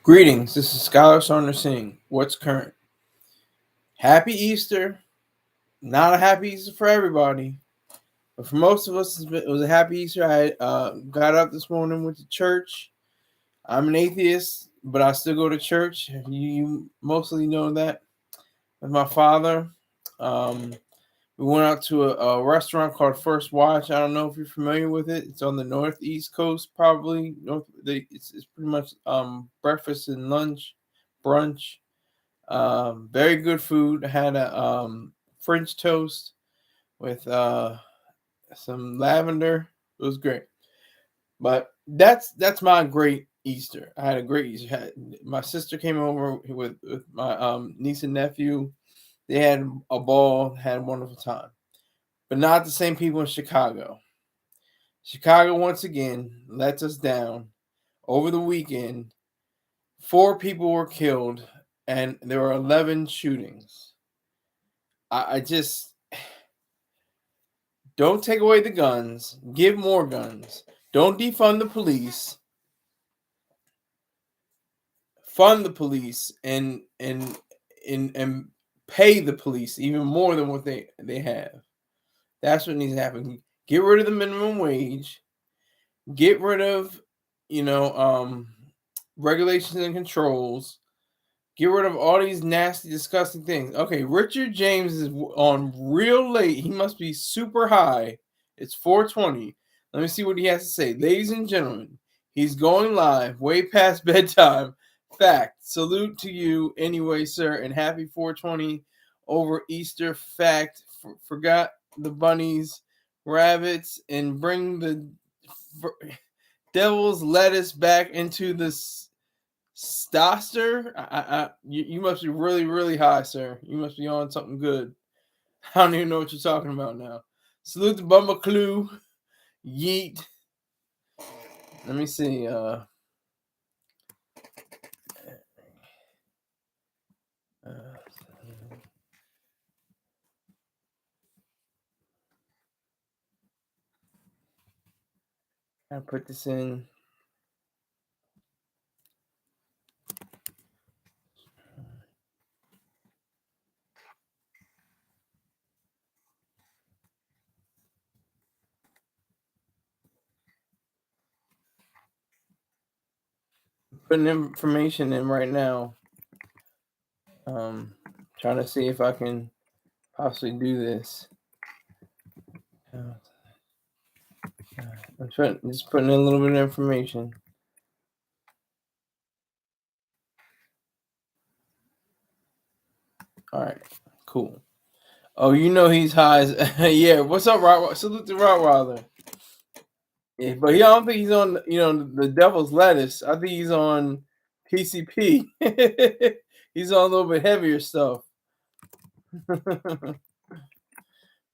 Greetings, this is Skyler Saunders saying, what's current? Happy Easter. Not a happy Easter for everybody, but for most of us, it was a happy Easter. I got up this morning, went to church. I'm an atheist, but I still go to church. You mostly know that. With my father, we went out to a restaurant called First Watch. I don't know if you're familiar with it. It's on the northeast coast, probably. It's pretty much breakfast and lunch, brunch. Very good food. I had a French toast with some lavender. It was great. But that's my great Easter. I had a great Easter. My sister came over with my niece and nephew. They had a ball, had a wonderful time. But not the same people in Chicago. Chicago once again lets us down. Over the weekend, 4 people were killed and there were 11 shootings. I just don't take away the guns, give more guns. Don't defund the police. Fund the police and pay the police even more than what they have. That's what needs to happen. Get rid of the minimum wage. Get rid of, regulations and controls. Get rid of all these nasty, disgusting things. Okay, Richard James is on real late. He must be super high. It's 4:20. Let me see what he has to say. Ladies and gentlemen, he's going live way past bedtime. Fact. Salute to you anyway, sir, and happy 4:20 over Easter. Fact. Forgot the bunnies, rabbits, and bring the devil's lettuce back into the Stoster. You must be really, really high, sir. You must be on something good. I don't even know what you're talking about now. Salute to Bumba Clue. Yeet. Let me see. I put this in. Putting information in right now. Trying to see if I can possibly do this. I'm just putting in a little bit of information. All right, cool. Oh, he's high. Yeah, what's up, Rock? Salute to Rottweiler. Yeah, but I don't think he's on, the devil's lettuce. I think he's on PCP. He's on a little bit heavier stuff. But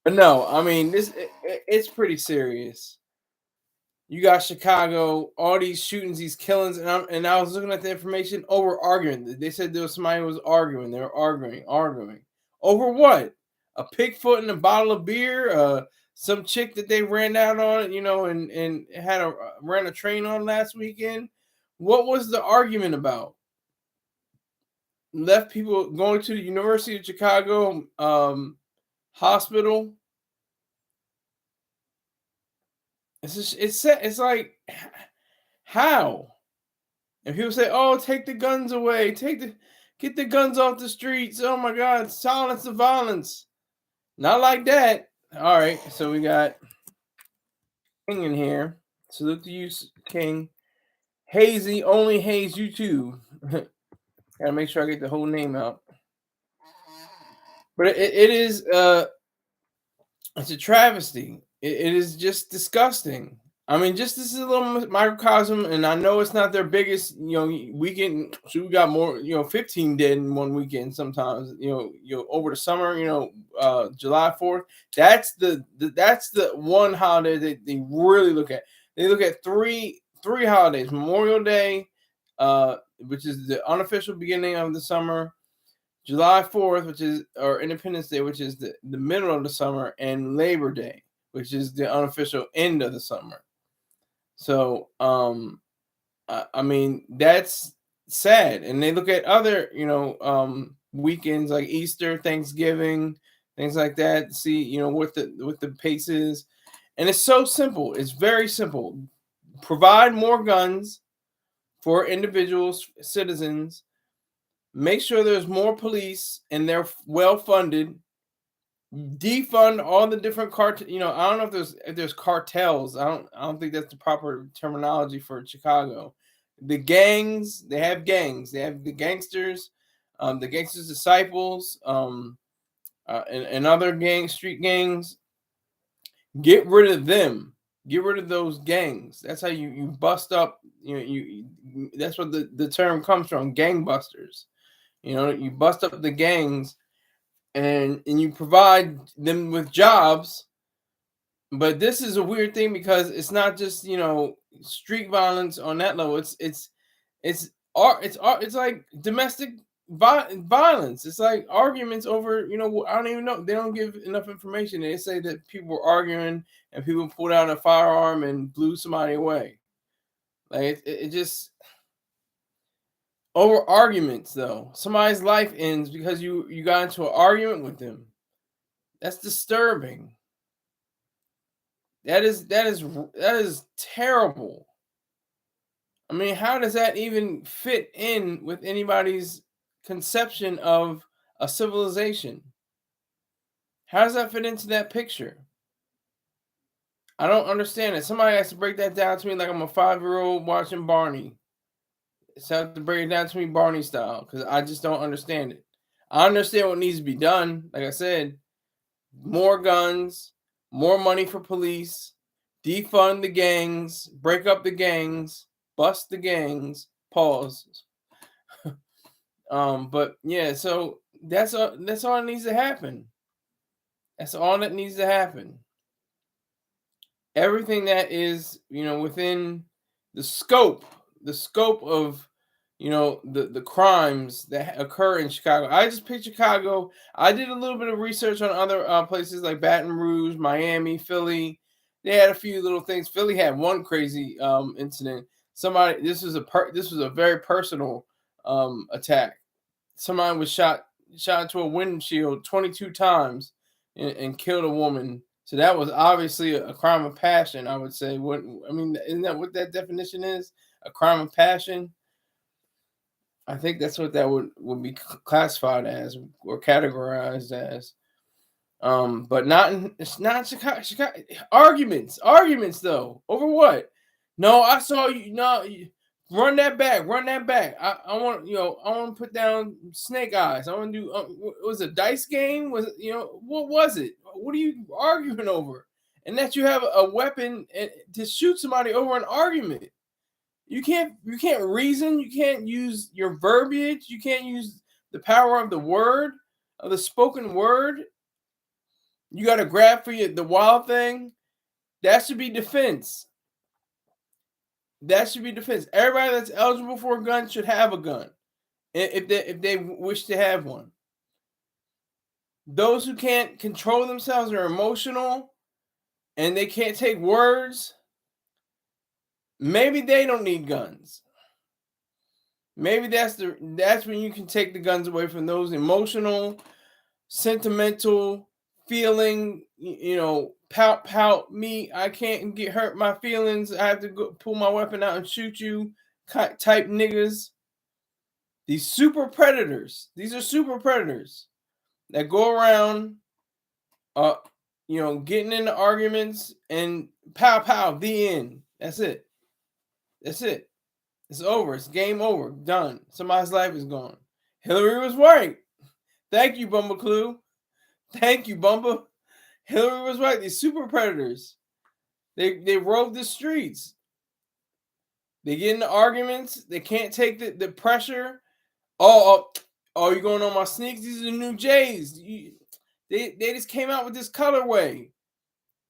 no, I mean, it's pretty serious. You got Chicago, all these shootings, these killings, and I was looking at the information over arguing. They said there was somebody who was arguing. They were arguing over what? A pigfoot and a bottle of beer. Some chick that they ran out on, and ran a train on last weekend. What was the argument about? Left people going to the University of Chicago hospital. It's like, how? And people say, "Oh, take the guns away. Get the guns off the streets. Oh my God, silence the violence." Not like that. All right, so we got King in here. Salute to you, King. Hazy, only Haze you too. Gotta make sure I get the whole name out. But it is it's a travesty. It is just disgusting. I mean, just this is a little microcosm, and I know it's not their biggest, weekend. So we got more, 15 dead in one weekend sometimes. Over the summer, July 4th. That's the one holiday that they really look at. They look at three holidays: Memorial Day, which is the unofficial beginning of the summer; July 4th, or Independence Day, which is the middle of the summer; and Labor Day, which is the unofficial end of the summer. So, I mean, that's sad. And they look at other, weekends like Easter, Thanksgiving, things like that. See, what the pace is, and it's so simple. It's very simple. Provide more guns for individuals, citizens. Make sure there's more police and they're well funded. Defund all the different I don't know if there's cartels. I don't think that's the proper terminology for Chicago. The gangs, they have gangs. They have the gangsters, the gangsters disciples, and other street gangs. Get rid of them. Get rid of those gangs. That's how you bust up. That's what the term comes from. Gangbusters. You bust up the gangs, and you provide them with jobs. But this is a weird thing because it's not just street violence on that level. It's like domestic violence. It's like arguments over I don't even know. They don't give enough information. They say that people were arguing and people pulled out a firearm and blew somebody away. Like it just over arguments though. Somebody's life ends because you got into an argument with them. That's disturbing. That is terrible. I mean, how does that even fit in with anybody's conception of a civilization? How does that fit into that picture? I don't understand it. Somebody has to break that down to me like I'm a 5-year-old watching Barney. It's have to break it down to me Barney style because I just don't understand it. I understand what needs to be done. Like I said, more guns, more money for police, defund the gangs, break up the gangs, bust the gangs. Pause. But yeah, so that's all that needs to happen. That's all that needs to happen. Everything that is, within the scope of, the crimes that occur in Chicago. I just picked Chicago. I did a little bit of research on other places like Baton Rouge, Miami, Philly. They had a few little things. Philly had one crazy incident. This was a very personal attack. Somebody was shot into a windshield 22 times and killed a woman. So that was obviously a crime of passion, I would say. Isn't that what that definition is? A crime of passion? I think that's what that would be classified as or categorized as. But it's not Chicago. Arguments though. Over what? No, I saw you. No, run that back. I want to put down snake eyes. I want to do. Was it a dice game? What was it? What are you arguing over? And that you have a weapon to shoot somebody over an argument. You can't reason. You can't use your verbiage. You can't use the power of the word, of the spoken word. You got to grab for the wild thing. That should be defense. Everybody that's eligible for a gun should have a gun, if they wish to have one. Those who can't control themselves are emotional, and they can't take words. Maybe they don't need guns. Maybe that's when you can take the guns away from those emotional, sentimental, feeling, pout me. I can't get hurt my feelings. I have to go pull my weapon out and shoot you type niggas. These super predators. These are super predators that go around, getting into arguments and pow, the end. That's it. It's over. It's game over. Done. Somebody's life is gone. Hillary was right. Thank you, Bumba Clue. Thank you, Bumba. Hillary was right. These super predators, they rove the streets. They get into arguments. They can't take the pressure. Oh, you're going on my sneaks? These are the new J's. They just came out with this colorway.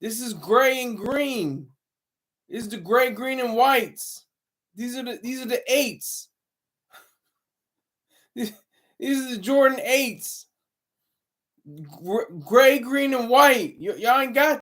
This is gray and green. This is the gray, green, and whites. These are the 8s. These are the Jordan 8s. Gray, green, and white. Y'all ain't got